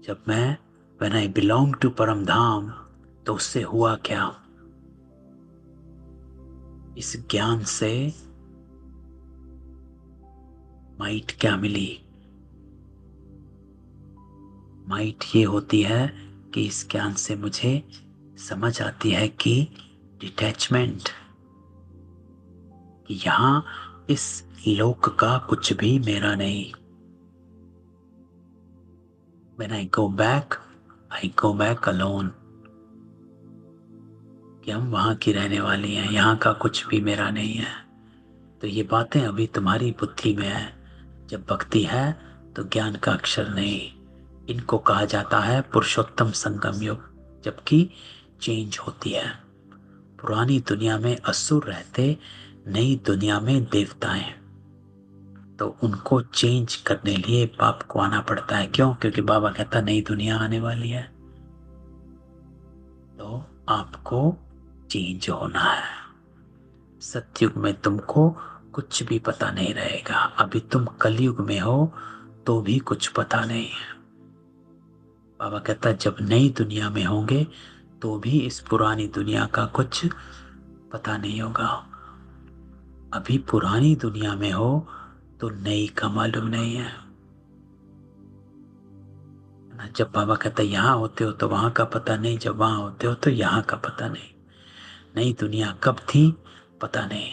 जब मैं व्हेन आई बिलोंग टू परम धाम, तो उससे हुआ क्या? इस ज्ञान से माइट क्या मिली? माइट ये होती है कि इस ज्ञान से मुझे समझ आती है कि डिटैचमेंट, कि यहां इस लोक का कुछ भी मेरा नहीं। When I go back alone, कि हम वहां की रहने वाली हैं, यहां का कुछ भी मेरा नहीं है। तो ये बातें अभी तुम्हारी बुद्धि में है। जब भक्ति है तो ज्ञान का अक्षर नहीं। इनको कहा जाता है पुरुषोत्तम संगम युग, जबकि चेंज होती है। पुरानी दुनिया में असुर रहते, नई दुनिया में देवताएं। तो उनको चेंज करने लिए बाप को आना पड़ता है। क्यों? क्योंकि बाबा कहता नई दुनिया आने वाली है, तो आपको चेंज होना है। सतयुग में तुमको कुछ भी पता नहीं रहेगा। अभी तुम कलयुग में हो तो भी कुछ पता नहीं है। बाबा कहता जब नई दुनिया में होंगे तो भी इस पुरानी दुनिया का कुछ पता नहीं होगा। अभी पुरानी दुनिया में हो तो नई का मालूम नहीं है। जब बाबा कहता यहां होते हो तो वहां का पता नहीं, जब वहां होते हो तो यहां का पता नहीं। नई दुनिया कब थी पता नहीं,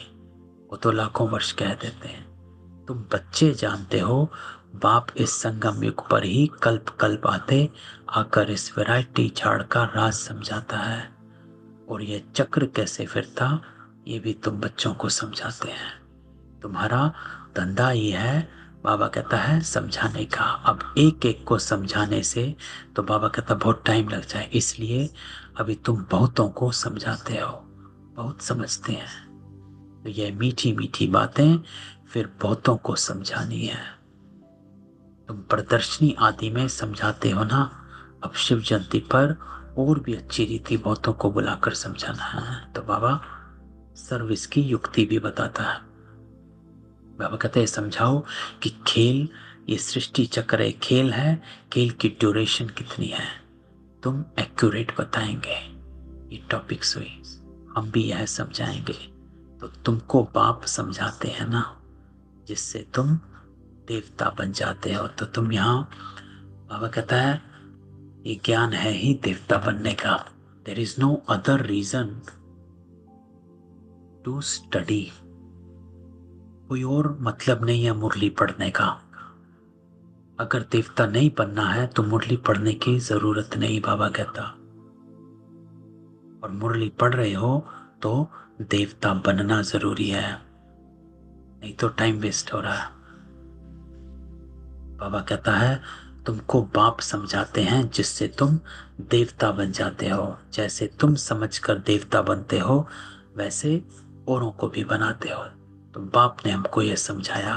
वो तो लाखों वर्ष कह देते हैं। तुम बच्चे जानते हो बाप इस संगम युग पर ही कल्प कल्प आते आकर इस वैरायटी झाड़ का राज समझाता है, और ये चक्र कैसे फिरता ये भी तुम बच्चों को समझाते हैं। तुम्हारा धंधा ये है, बाबा कहता है समझाने का। अब एक एक को समझाने से तो बाबा कहता बहुत टाइम लग जाए, इसलिए अभी तुम बहुतों को समझाते हो, बहुत समझते हैं। तो ये मीठी मीठी बातें फिर बहुतों को समझानी है। तुम प्रदर्शनी आदि में समझाते हो ना, अब शिव जयंती पर और भी अच्छी रीति बहुतों को बुलाकर समझाना है। तो बाबा सर्विस की युक्ति भी बताता है। बाबा कहते हैं समझाओ कि खेल, ये सृष्टि चक्र एक खेल है, खेल की ड्यूरेशन कितनी है, तुम एक्यूरेट बताएंगे। ये टॉपिक्स हुई, हम भी यह समझाएंगे। तो तुमको बाप समझाते हैं ना, जिससे तुम देवता बन जाते हो। तो तुम यहाँ, बाबा कहता है ये ज्ञान है ही देवता बनने का। There is no other reason to study. कोई और मतलब नहीं है मुरली पढ़ने का। अगर देवता नहीं बनना है तो मुरली पढ़ने की जरूरत नहीं, बाबा कहता। और मुरली पढ़ रहे हो तो देवता बनना जरूरी है, नहीं तो टाइम वेस्ट हो रहा है। बाबा कहता है तुमको बाप समझाते हैं जिससे तुम देवता बन जाते हो। जैसे तुम समझकर देवता बनते हो वैसे औरों को भी बनाते हो। तो बाप ने हमको यह समझाया,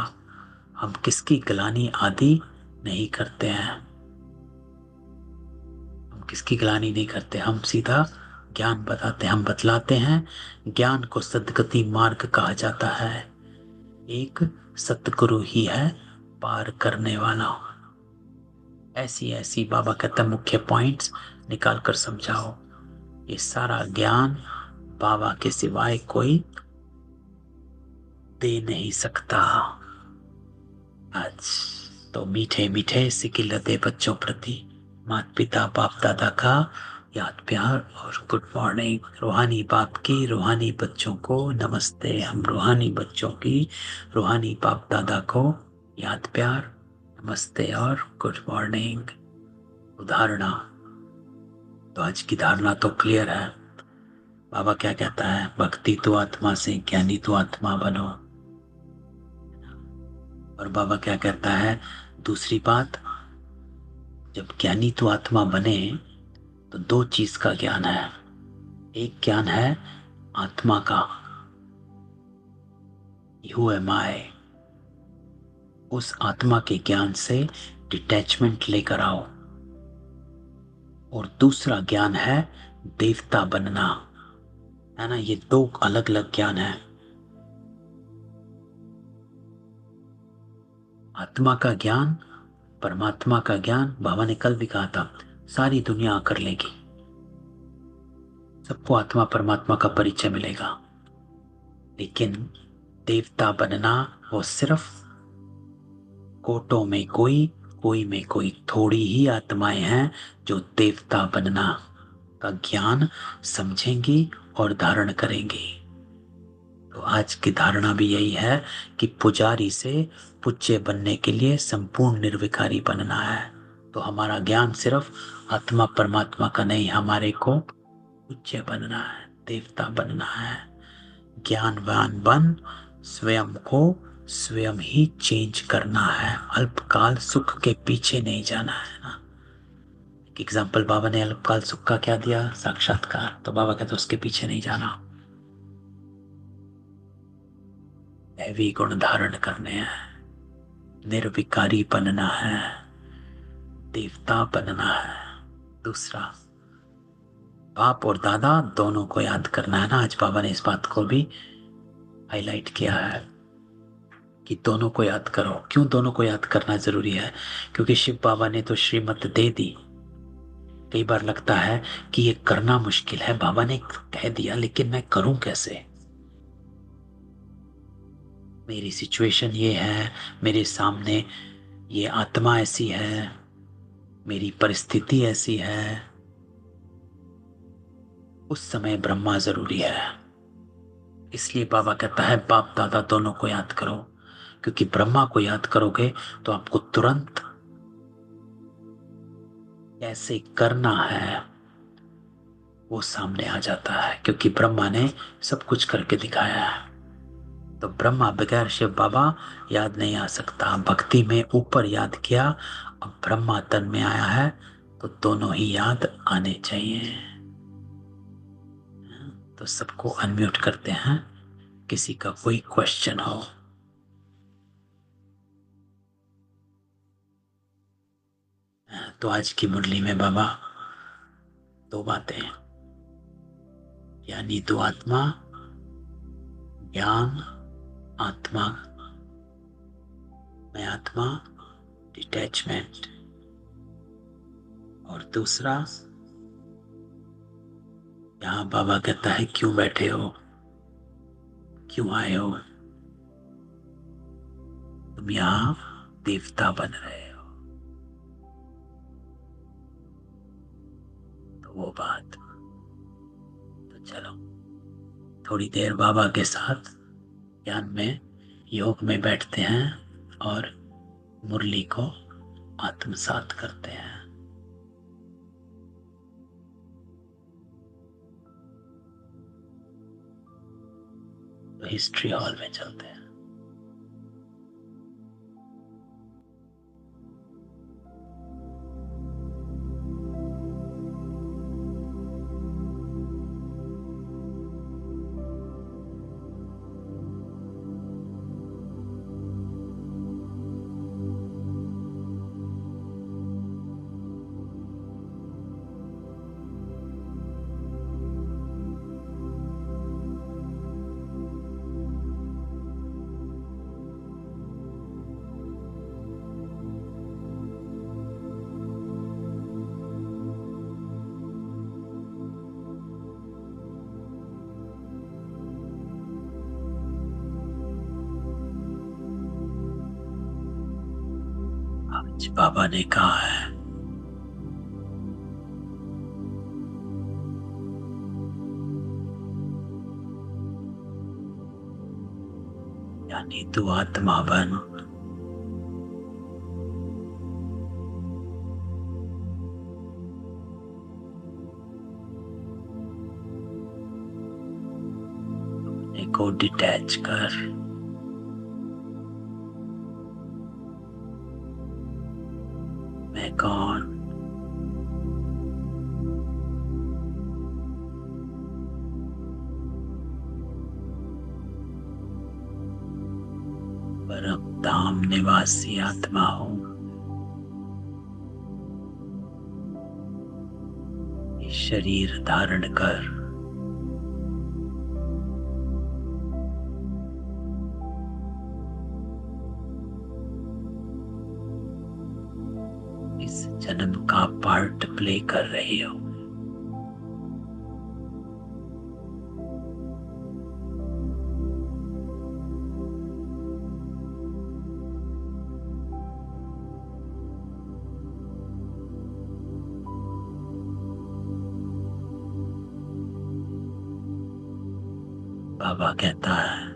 हम किसकी गिलानी आदि नहीं करते हैं। हम किसकी गिलानी नहीं करते, हम सीधा ज्ञान बताते हैं, हम बतलाते हैं। ज्ञान को सद्गति मार्ग कहा जाता है। एक सतगुरु ही है पार करने वाला। ऐसी ऐसी बाबा कहता मुख्य पॉइंट्स निकाल कर समझाओ। ये सारा ज्ञान बाबा के सिवाय कोई दे नहीं सकता। आज तो मीठे मीठे सिकिलते बच्चों प्रति माता पिता बाप दादा का याद प्यार और गुड मॉर्निंग। रूहानी बाप की रूहानी बच्चों को नमस्ते। हम रूहानी बच्चों की रूहानी बाप दादा को याद प्यार, नमस्ते और गुड मॉर्निंग। उदाहरणा, तो आज की धारणा तो क्लियर है। बाबा क्या कहता है, भक्ति तो आत्मा से, ज्ञानी तो आत्मा बनो। और बाबा क्या कहता है दूसरी बात, जब ज्ञानी तो आत्मा बने तो दो चीज का ज्ञान है। एक ज्ञान है आत्मा का, हु एम आई, उस आत्मा के ज्ञान से डिटैचमेंट लेकर आओ। और दूसरा ज्ञान है देवता बनना, है ना। ये दो अलग अलग ज्ञान है। आत्मा का ज्ञान, परमात्मा का ज्ञान, बाबा ने कल भी कहा था सारी दुनिया आकर लेगी, सबको आत्मा परमात्मा का परिचय मिलेगा। लेकिन देवता बनना वो सिर्फ कोटों में कोई, कोई में कोई थोड़ी ही आत्माएं हैं जो देवता बनना का ज्ञान समझेंगी और धारण करेंगी। तो आज की धारणा भी यही है कि पुजारी से पूज्य बनने के लिए संपूर्ण निर्विकारी बनना है। तो हमारा ज्ञान सिर्फ आत्मा परमात्मा का नहीं, हमारे को पूज्य बनना है, देवता बनना है। ज्ञानवान बन स्वयं को स्वयं ही चेंज करना है। अल्पकाल सुख के पीछे नहीं जाना है ना। एक एग्जाम्पल बाबा ने अल्पकाल सुख का क्या दिया, साक्षात्कार। तो बाबा कहते उसके पीछे नहीं जाना, दैवी गुण धारण करने हैं, निर्विकारी बनना है, देवता बनना है। दूसरा, बाप और दादा दोनों को याद करना है ना। आज बाबा ने इस बात को भी हाईलाइट किया है कि दोनों को याद करो। क्यों दोनों को याद करना जरूरी है? क्योंकि शिव बाबा ने तो श्रीमत दे दी। कई बार लगता है कि ये करना मुश्किल है, बाबा ने कह दिया लेकिन मैं करूं कैसे, मेरी सिचुएशन ये है, मेरे सामने ये आत्मा ऐसी है, मेरी परिस्थिति ऐसी है। उस समय ब्रह्मा जरूरी है। इसलिए बाबा कहता है बाप दादा दोनों को याद करो, क्योंकि ब्रह्मा को याद करोगे तो आपको तुरंत कैसे करना है वो सामने आ जाता है, क्योंकि ब्रह्मा ने सब कुछ करके दिखाया है। तो ब्रह्मा बगैर शिव बाबा याद नहीं आ सकता। भक्ति में ऊपर याद किया, अब ब्रह्मा तन में आया है तो दोनों ही याद आने चाहिए। तो सबको अनम्यूट करते हैं, किसी का कोई क्वेश्चन हो। तो आज की मुरली में बाबा दो बातें, यानी दो आत्मा, ज्ञान आत्मा में आत्मा, डिटैचमेंट, और दूसरा यहाँ बाबा कहता है क्यों बैठे हो, क्यों आए हो, तुम यहाँ देवता बन रहे हो। तो वो बात, तो चलो थोड़ी देर बाबा के साथ ज्ञान में, योग में बैठते हैं और मुरली को आत्मसात करते हैं। तो हिस्ट्री हॉल में चलते हैं। आज बाबा ने कहा है यानी तू आत्मा बन, अपने को डिटैच कर, मैं कौन, परम धाम निवासी आत्मा हूं। ये शरीर धारण कर, इस जन्म का पार्ट प्ले कर रही हो। बाबा कहता है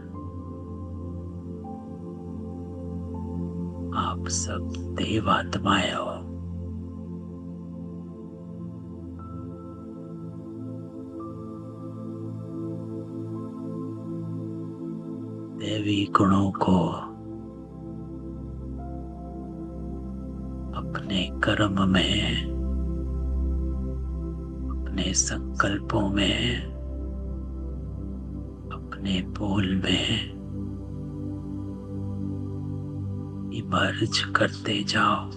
आप सब देव आत्माएं हो। देवी गुणों को अपने कर्म में, अपने संकल्पों में, अपने बोल में इमर्ज करते जाओ।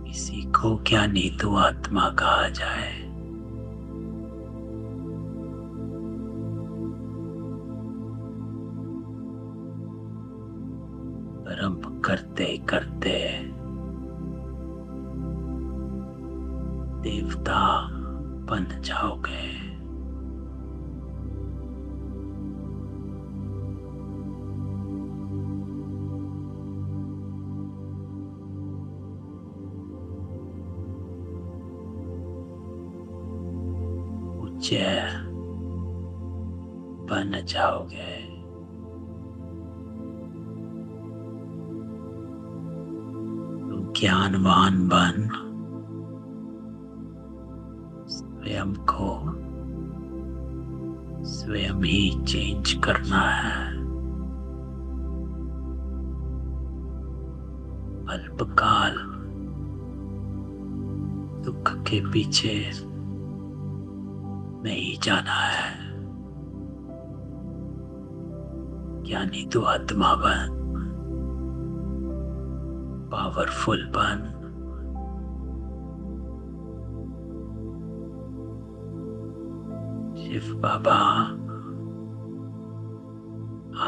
इसी को ज्ञानी तू आत्मा कहा जाए। कर्म करते करते देवता बन जाओगे। पूज्य बन जाओगे। ज्ञानवान बन, स्वयं को स्वयं ही चेंज करना है। अल्पकाल दुख के पीछे नहीं जाना है। ज्ञानी तू आत्मा बन, पावरफुल बन। शिव बाबा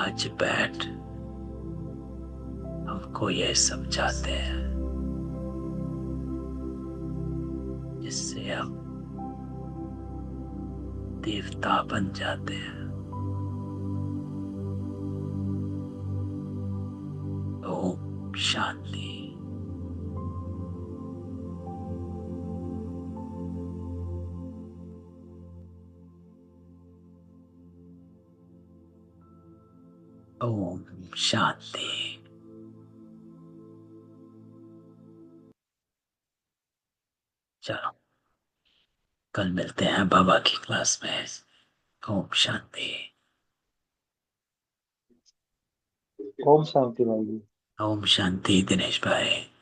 आज बैठ हमको यह समझाते हैं, जिससे हम देवता बन जाते हैं। ओम शांति। ओम शांति। चलो, कल मिलते हैं बाबा की क्लास में। ओम शांति। ओम शांति भाई। ओम शांति दिनेश भाई।